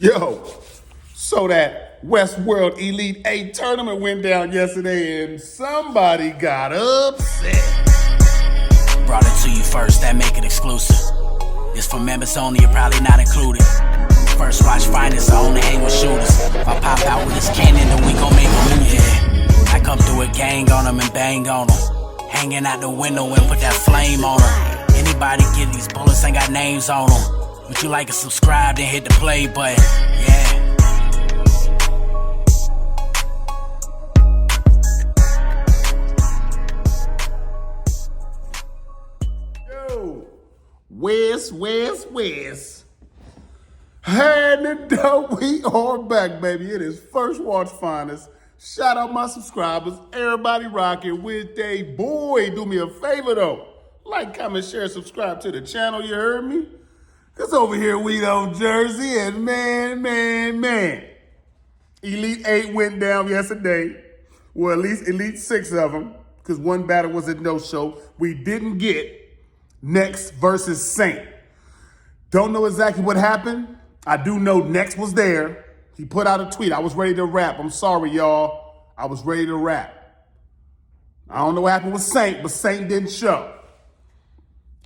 Yo, so that Westworld Elite 8 tournament went down yesterday and somebody got upset. Brought it to you first, that make it exclusive. It's for members only, you're probably not included. First watch finest, I only hang with shooters. If I pop out with this cannon, then we gon' make a movie. Yeah. I come through a gang on them and bang on them. Hanging out the window and put that flame on them. Anybody get these bullets ain't got names on them. Would you like to subscribe, then hit the play button? Yeah. Yo, Wes. And we are back, baby. It is First Watch Finest. Shout out my subscribers. Everybody rocking with they boy. Do me a favor though. Like, comment, share, subscribe to the channel. You heard me? Because over here we on Jersey and man. Elite 8 went down yesterday. Well, at least Elite 6 of them. Because one battle was a no-show. We didn't get Next versus Saint. Don't know exactly what happened. I do know Next was there. He put out a tweet. I was ready to rap. I'm sorry, y'all. I was ready to rap. I don't know what happened with Saint, but Saint didn't show.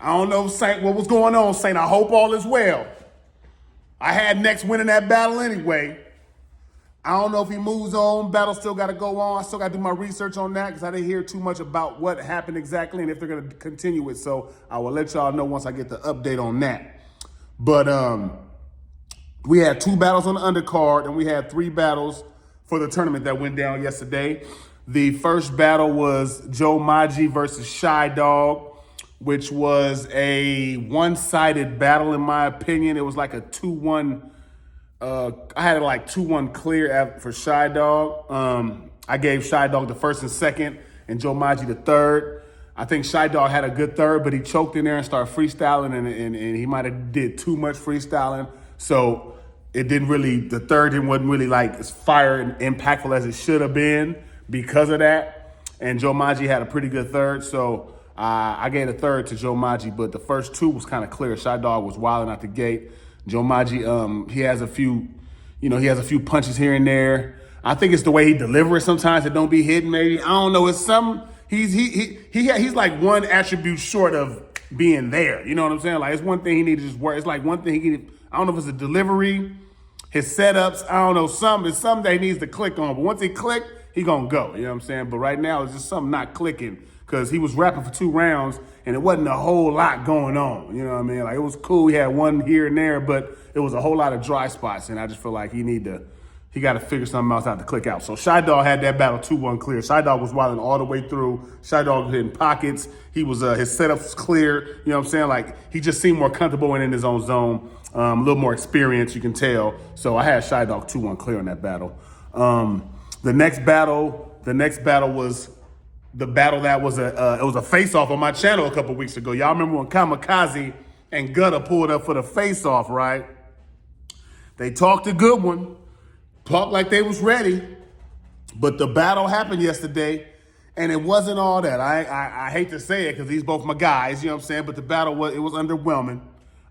I don't know, Saint, what was going on, Saint. I hope all is well. I had Next winning that battle anyway. I don't know if he moves on. Battle still got to go on. I still got to do my research on that because I didn't hear too much about what happened exactly and if they're going to continue it. So I will let y'all know once I get the update on that. But we had 2 battles on the undercard and we had 3 battles for the tournament that went down yesterday. The first battle was Joe Maggi versus Shy Dog, which was a one-sided battle in my opinion. It was like a 2-1. I had it like 2-1 clear for Shy Dog. I gave Shy Dog the first and second and Joe Maggi the third. I think Shy Dog had a good third, but he choked in there and started freestyling and he might have did too much freestyling. So it didn't really, the third wasn't really like as fire and impactful as it should have been because of that. And Joe Maggi had a pretty good third. So I gave the third to Joe Maggi, but the first 2 was kind of clear. Shy Dog was wilding out the gate. Joe Maggi, he has a few punches here and there. I think it's the way he delivers sometimes that don't be hidden. Maybe I don't know. It's some he's like one attribute short of being there. You know what I'm saying? Like it's one thing he needs to just work. It's like one thing he need. I don't know if it's a delivery, his setups. I don't know. It's something that he needs to click on. But once he click, he gonna go. You know what I'm saying? But right now it's just something not clicking because he was rapping for 2 rounds and it wasn't a whole lot going on. You know what I mean? Like it was cool. He had one here and there, but it was a whole lot of dry spots. And I just feel like he got to figure something else out to click out. So Shy Dog had that battle 2-1 clear. Shy Dog was wilding all the way through. Shy Dog was hitting pockets. He was his setup was clear. You know what I'm saying? Like he just seemed more comfortable and in his own zone. A little more experience, you can tell. So I had Shy Dog 2-1 clear in that battle. The next battle was the battle that was it was a face-off on my channel a couple weeks ago. Y'all remember when Kamikaze and Gutter pulled up for the face-off, right? They talked a good one, talked like they was ready, but the battle happened yesterday, and it wasn't all that. I hate to say it because these both my guys, you know what I'm saying? But the battle was underwhelming.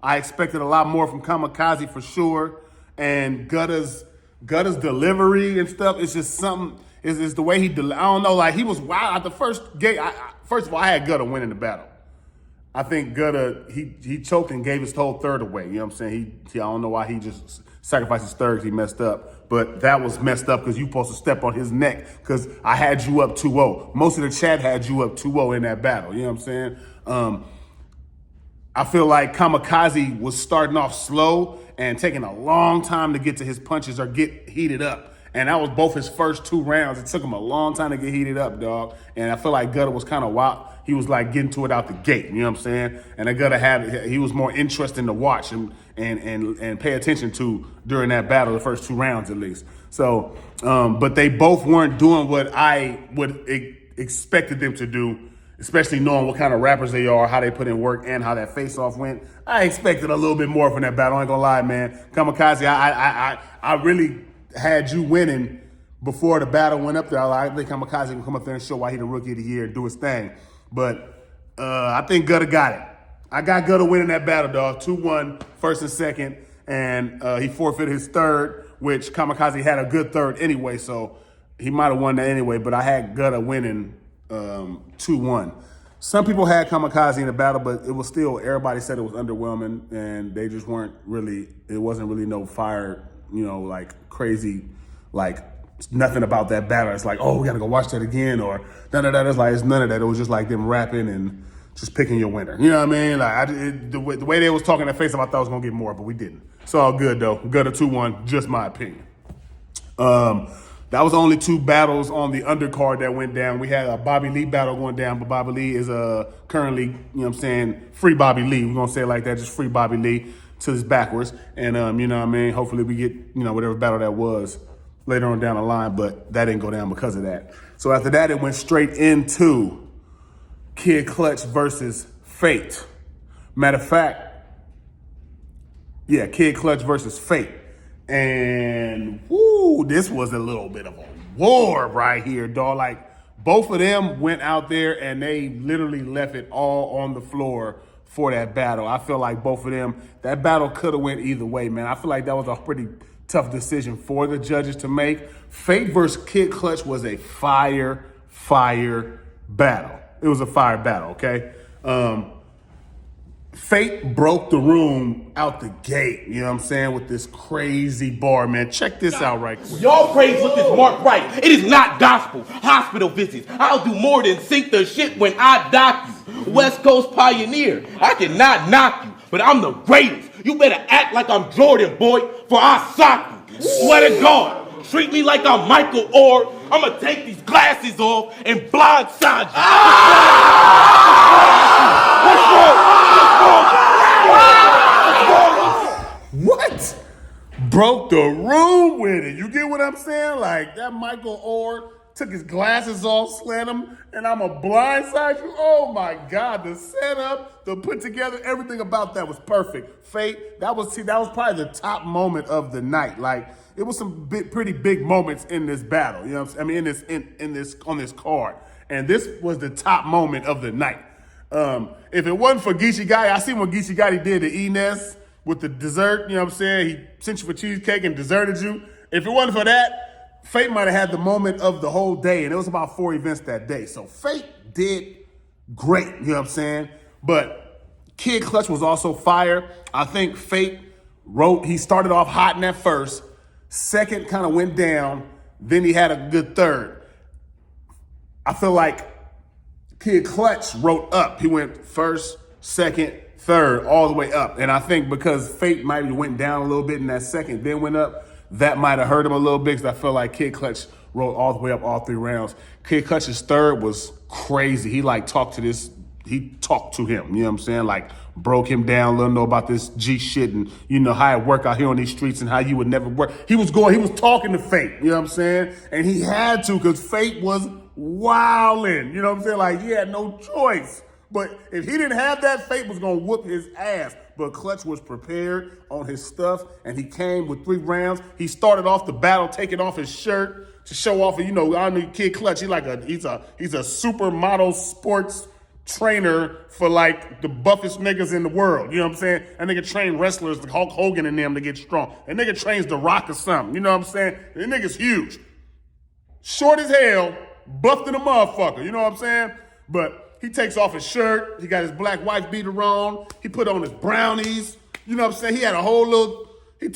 I expected a lot more from Kamikaze for sure, and Gutter's delivery and stuff. It's just something. It's the way I don't know. Like he was wild at the first gate. First of all, I had Gutter winning the battle. I think Gutter he choked and gave his whole third away. You know what I'm saying? I don't know why he just sacrificed his third because he messed up. But that was messed up because you supposed to step on his neck because I had you up 2-0. Most of the chat had you up 2-0 in that battle. You know what I'm saying? I feel like Kamikaze was starting off slow and taking a long time to get to his punches or get heated up. And that was both his first 2 rounds. It took him a long time to get heated up, dog. And I feel like Gutter was kind of wild. He was like getting to it out the gate, you know what I'm saying? And that Gutter he was more interesting to watch and pay attention to during that battle, the first 2 rounds at least. So, but they both weren't doing what I would expected them to do, especially knowing what kind of rappers they are, how they put in work, and how that face-off went. I expected a little bit more from that battle. I ain't gonna lie, man. Kamikaze, I really had you winning before the battle went up there. I think Kamikaze can come up there and show why he the rookie of the year and do his thing. But I think Gutter got it. I got Gutter winning that battle, dog. 2-1, first and second. and he forfeited his third, which Kamikaze had a good third anyway, so he might have won that anyway, but I had Gutta winning 2-1. Some people had Kamikaze in the battle, but it was still, everybody said it was underwhelming, and they just weren't really, it wasn't really no fire, like crazy, like nothing about that battle. It's like, oh, we got to go watch that again, or da-da-da. It's none of that. It was just like them rapping and just picking your winner. You know what I mean? Like the way they was talking that face up, I thought I was going to get more, but we didn't. It's all good, though. Gutta 2-1, just my opinion. That was only 2 battles on the undercard that went down. We had a Bobby Lee battle going down, but Bobby Lee is currently, free Bobby Lee. We're going to say it like that, just free Bobby Lee to this backwards. And, hopefully we get, whatever battle that was later on down the line, but that didn't go down because of that. So after that, it went straight into Kid Clutch versus Fate. Matter of fact, yeah, Kid Clutch versus Fate. And woo, this was a little bit of a war right here, dog. Like, both of them went out there and they literally left it all on the floor for that battle. I feel like both of them, that battle could have went either way, man. I feel like that was a pretty tough decision for the judges to make. Fate versus Kid Clutch was a fire battle. It was a fire battle, okay? Fate broke the room out the gate, you know what I'm saying, with this crazy bar, man. Check this out right quick. Y'all praise what is marked right. It is not gospel. Hospital visits. I'll do more than sink the shit when I dock you. West Coast pioneer. I cannot knock you, but I'm the greatest. You better act like I'm Jordan, boy, for I sock you. Swear to God. Treat me like I'm Michael Orr. I'm gonna take these glasses off and blindside you. What? Broke the room with it. You get what I'm saying? Like, that Michael Orr took his glasses off, slammed him, and I'm a blindside you. Oh my God, the setup, the put together, everything about that was perfect. Fate, that was probably the top moment of the night. Like, it was some pretty big moments in this battle. You know what I'm saying? I mean, on this card, and this was the top moment of the night. If it wasn't for Geechee Gotti, I see what Geechee Gotti did to Ines with the dessert. You know what I'm saying? He sent you for cheesecake and deserted you. If it wasn't for that, Fate might have had the moment of the whole day, and it was about 4 events that day. So Fate did great, you know what I'm saying? But Kid Clutch was also fire. I think Fate he started off hot in that first, second kind of went down, then he had a good third. I feel like Kid Clutch wrote up. He went first, second, third, all the way up. And I think because Fate might have went down a little bit in that second, then went up, that might have hurt him a little bit because I feel like Kid Clutch wrote all the way up all 3 rounds. Kid Clutch's third was crazy. He talked to him, you know what I'm saying? Like, broke him down, let him know about this G shit and, how it work out here on these streets and how you would never work. He was talking to Fate, you know what I'm saying? And he had to because Fate was wildin', you know what I'm saying? Like, he had no choice. But if he didn't have that, Fate was going to whoop his ass. But Clutch was prepared on his stuff, and he came with 3 rounds. He started off the battle taking off his shirt to show off, I know Kid Clutch, he's a supermodel sports trainer for like the buffest niggas in the world. You know what I'm saying? That nigga train wrestlers like Hulk Hogan and them to get strong. That nigga trains The Rock or something. You know what I'm saying? That nigga's huge. Short as hell, buffed in a motherfucker. You know what I'm saying? But he takes off his shirt. He got his black wife beater on. He put on his brownies. You know what I'm saying? He had a whole little. It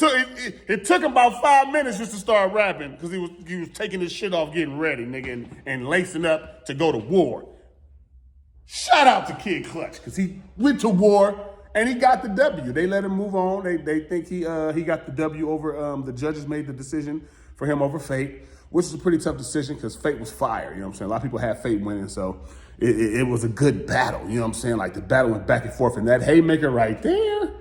took him about 5 minutes just to start rapping because he was taking his shit off, getting ready, nigga, and lacing up to go to war. Shout out to Kid Clutch because he went to war and he got the W. They let him move on. They think he got the W over. The judges made the decision for him over Fate, which is a pretty tough decision because Fate was fire. You know what I'm saying? A lot of people had Fate winning, so. It was a good battle, you know what I'm saying? Like, the battle went back and forth, and that haymaker right there,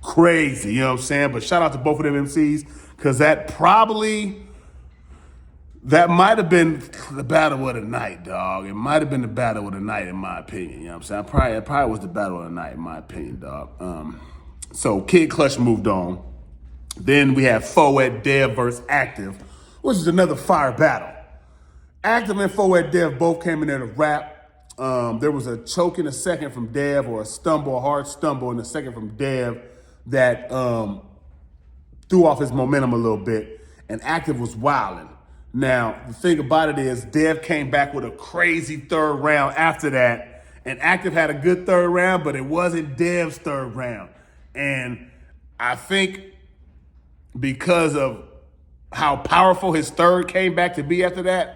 crazy, you know what I'm saying? But shout out to both of them MCs, because that might have been the battle of the night, dog. It might have been the battle of the night, in my opinion, you know what I'm saying? It probably was the battle of the night, in my opinion, dog. So Kid Clutch moved on. Then we have Foet Dev versus Active, which is another fire battle. Active and Foet Dev both came in there to rap. There was a choke in the second from Dev, or a stumble, a hard stumble in the second from Dev that threw off his momentum a little bit, and Active was wilding. Now, the thing about it is Dev came back with a crazy third round after that, and Active had a good third round, but it wasn't Dev's third round. And I think because of how powerful his third came back to be after that,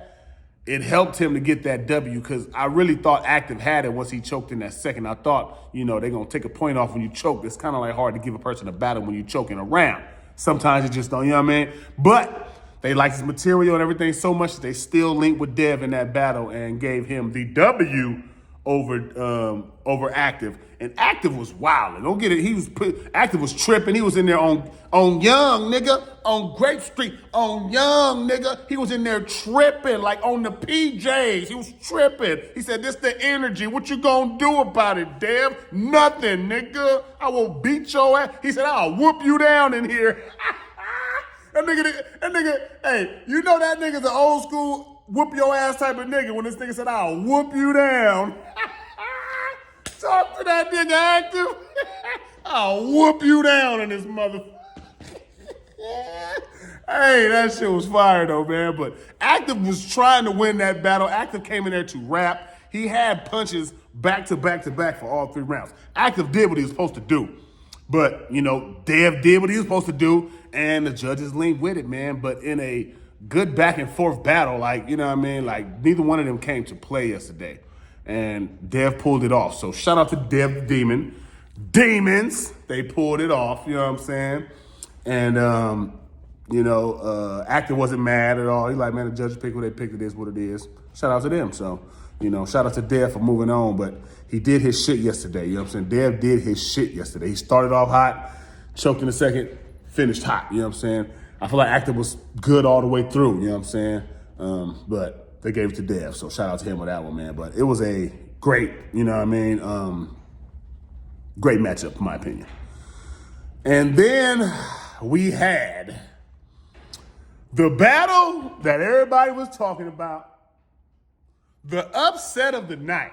it helped him to get that W, because I really thought Active had it once he choked in that second. I thought, they're going to take a point off when you choke. It's kind of like hard to give a person a battle when you choke in a round. Sometimes it just don't, you know what I mean? But they liked his material and everything so much that they still linked with Dev in that battle and gave him the W over Active. And Active was wilding. Don't get it. Active was tripping. He was in there on Young, nigga, on Grape Street, on Young, nigga. He was in there tripping, like on the PJs. He was tripping. He said, "This the energy. What you gonna do about it, Dev? Nothing, nigga. I will beat your ass." He said, "I'll whoop you down in here." That nigga, hey, you know that nigga's an old school whoop your ass type of nigga when this nigga said, "I'll whoop you down." Talk to that nigga, Active. I'll whoop you down in this mother. Hey, that shit was fire though, man. But Active was trying to win that battle. Active came in there to rap. He had punches back to back to back for all 3 rounds. Active did what he was supposed to do. But, Dev did what he was supposed to do, and the judges linked with it, man. But in a good back and forth battle, like, you know what I mean? Like, neither one of them came to play yesterday. And Dev pulled it off. So shout out to Dev Demon. Demons, they pulled it off, you know what I'm saying? And, Actor wasn't mad at all. He's like, man, the judges pick what they picked. It is what it is. Shout out to them. So, shout out to Dev for moving on. But he did his shit yesterday, you know what I'm saying? Dev did his shit yesterday. He started off hot, choked in the second, finished hot, you know what I'm saying? I feel like Actor was good all the way through, you know what I'm saying? But they gave it to Dev, so shout out to him with that one, man. But it was a great, great matchup, in my opinion. And then we had the battle that everybody was talking about, the upset of the night.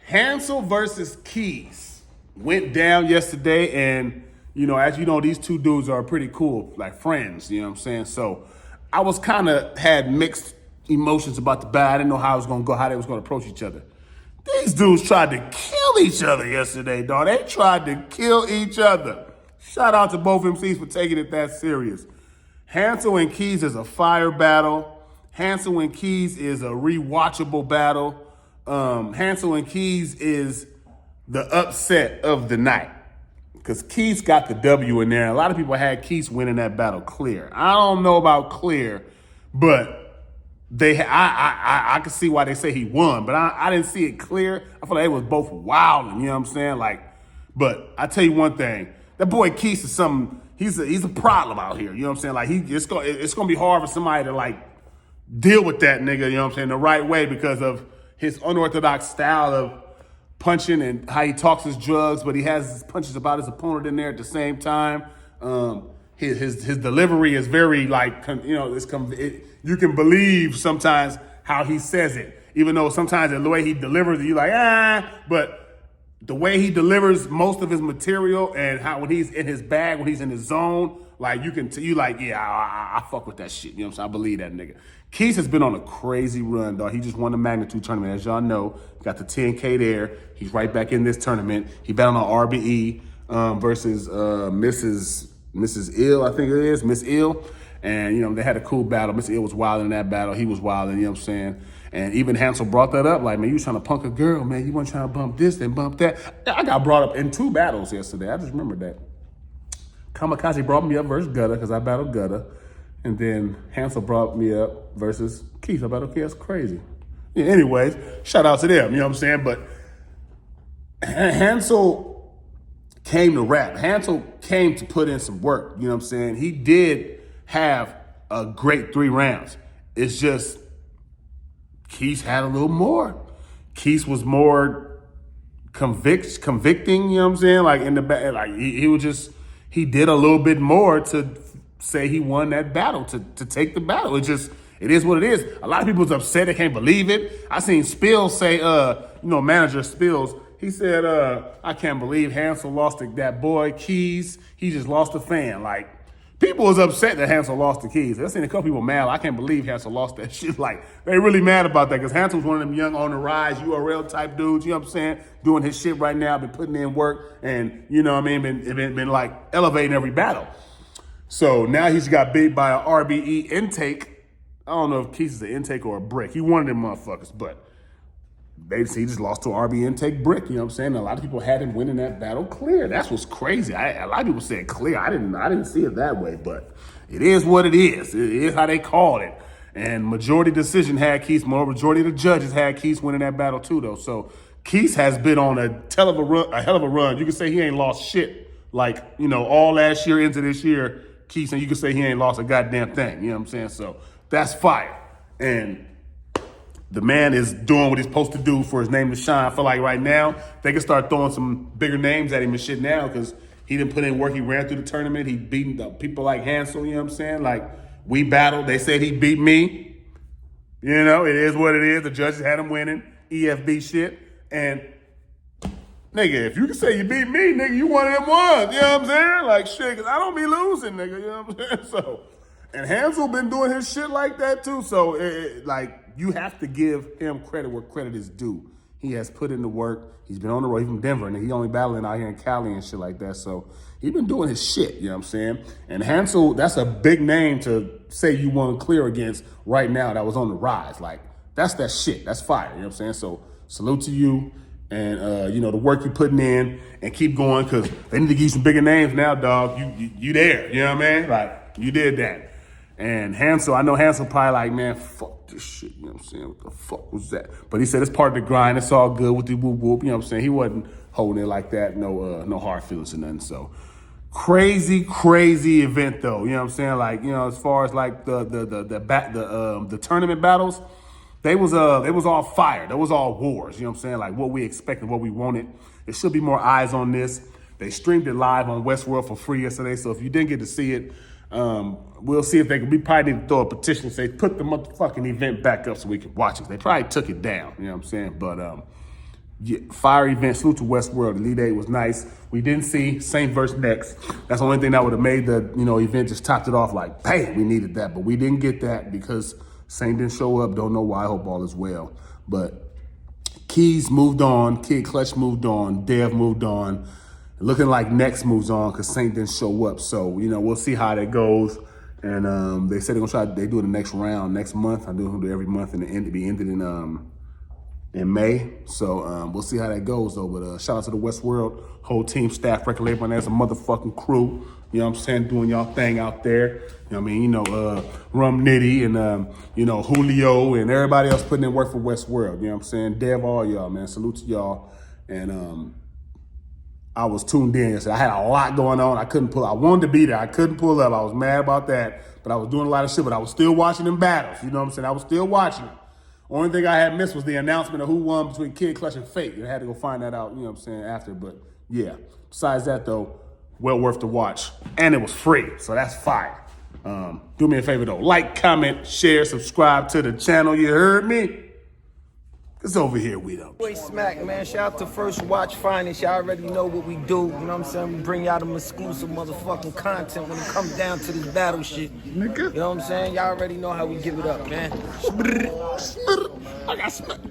Hansel versus Keys went down yesterday, and, as you know, these two dudes are pretty cool, like friends, you know what I'm saying? So I was had mixed emotions about the battle. I didn't know how it was going to go, how they was going to approach each other. These dudes tried to kill each other yesterday, dog. They tried to kill each other. Shout out to both MCs for taking it that serious. Hansel and Keys is a fire battle. Hansel and Keys is a rewatchable battle. Hansel and Keys is the upset of the night, because Keys got the W in there. A lot of people had Keys winning that battle clear. I don't know about clear, but I could see why they say he won, but I didn't see it clear. I feel like they was both wilding, you know what I'm saying? But I tell you one thing, that boy Keith is something. He's a problem out here, you know what I'm saying? It's gonna be hard for somebody to deal with that nigga, you know what I'm saying, the right way, because of his unorthodox style of punching and how he talks his drugs, but he has his punches about his opponent in there at the same time. His delivery is very you can believe sometimes how he says it, even though sometimes the way he delivers it, you're like, but the way he delivers most of his material and how when he's in his bag, when he's in his zone, I fuck with that shit. You know what I'm saying? I believe that nigga. Keith has been on a crazy run, dog. He just won the Magnitude tournament, as y'all know. Got the 10K there. He's right back in this tournament. He battled on RBE versus Mrs. Ill, I think it is, Miss Ill. And, they had a cool battle. Miss Ill was wild in that battle. He was wild, you know what I'm saying? And even Hansel brought that up, like, man, you was trying to punk a girl, man. You weren't trying to bump this and bump that. I got brought up in 2 battles yesterday. I just remembered that. Kamikaze brought me up versus Gutter, because I battled Gutter. And then Hansel brought me up versus Keith. I battled Keith. That's crazy. Yeah, anyways, shout out to them, you know what I'm saying? But Hansel came to rap. Hansel came to put in some work, you know what I'm saying? He did have a great 3 rounds. It's just Keith had a little more. Keith was more convicting, you know what I'm saying? Like in the back, like he did a little bit more to say he won that battle, to take the battle. it is what it is. A lot of people's upset. They can't believe it. I seen Spills say, manager Spills, he said, I can't believe Hansel lost that boy Keys. He just lost a fan. Like, people was upset that Hansel lost the keys. I seen a couple people mad. I can't believe Hansel lost that shit. Like, they really mad about that because Hansel's one of them young on the rise URL type dudes, you know what I'm saying? Doing his shit right now, been putting in work and, you know what I mean, been like elevating every battle. So now he's got beat by an RBE intake. I don't know if Keys is an intake or a brick. He one of them motherfuckers, but he just lost to an RB intake brick, you know what I'm saying? A lot of people had him winning that battle clear. That's what's crazy. A lot of people said clear. I didn't see it that way, but it is what it is. It is how they called it. And majority decision had Keith. Majority of the judges had Keith winning that battle too, though. So Keith has been on a hell of a run. You can say he ain't lost shit. Like, all last year into this year, Keith, and you can say he ain't lost a goddamn thing. You know what I'm saying? So that's fire. And the man is doing what he's supposed to do for his name to shine. I feel like right now, they can start throwing some bigger names at him and shit now because he didn't put in work. He ran through the tournament. He beat people like Hansel, you know what I'm saying? Like, we battled. They said he beat me. It is what it is. The judges had him winning. EFB shit. And, nigga, if you can say you beat me, nigga, you one of them ones. You know what I'm saying? Like, shit, because I don't be losing, nigga. You know what I'm saying? So, and Hansel been doing his shit like that, too. So, you have to give him credit where credit is due. He has put in the work. He's been on the road. He's from Denver, and he only battling out here in Cali and shit like that. So he's been doing his shit, you know what I'm saying? And Hansel, that's a big name to say you want to clear against right now that was on the rise. Like, that's that shit. That's fire, you know what I'm saying? So salute to you and, the work you're putting in and keep going because they need to give you some bigger names now, dog. You there, you know what I mean? Like, you did that. And Hansel, I know Hansel probably like, man, fuck this shit, you know what I'm saying? What the fuck was that? But he said it's part of the grind. It's all good with the whoop whoop, you know what I'm saying? He wasn't holding it like that, no hard feelings or nothing. So crazy event though, you know what I'm saying? Like, as far as like the tournament battles, they was all fire. That was all wars, you know what I'm saying? Like what we expected, what we wanted. There should be more eyes on this. They streamed it live on Westworld for free yesterday. So if you didn't get to see it, we'll see if we probably need to throw a petition and say, put the motherfucking event back up so we can watch it. They probably took it down, you know what I'm saying? But, fire event, salute to Westworld. The Elite Eight was nice. We didn't see Saint versus Next. That's the only thing that would have made the, event just topped it off like, bam, we needed that. But we didn't get that because Saint didn't show up. Don't know why. I hope all is well. But Keys moved on. Kid Clutch moved on. Dev moved on. Looking like Next moves on because Saint didn't show up. So, we'll see how that goes. And they said they're going to they do the next round next month. I do it every month and it be ended in May. So we'll see how that goes, though. But shout out to the Westworld, whole team, staff, record label, and there's a motherfucking crew. You know what I'm saying? Doing y'all thing out there. You know what I mean? Rum Nitty and, Julio and everybody else putting in work for Westworld. You know what I'm saying? Dev, all y'all, man. Salute to y'all. And, I was tuned in. I had a lot going on. I wanted to be there. I couldn't pull up. I was mad about that. But I was doing a lot of shit. But I was still watching them battles. You know what I'm saying? I was still watching them. Only thing I had missed was the announcement of who won between Kid Clutch and Fate. I had to go find that out, you know what I'm saying, after. But yeah, besides that though, well worth the watch. And it was free. So that's fire. Do me a favor though. Like, comment, share, subscribe to the channel. You heard me? It's over here, we don't. Boy Smack, man. Shout out to First Watch Finest. Y'all already know what we do. You know what I'm saying? We bring y'all them exclusive motherfucking content when it comes down to this battle shit. Nigga. You know what I'm saying? Y'all already know how we give it up, man. I got smacked.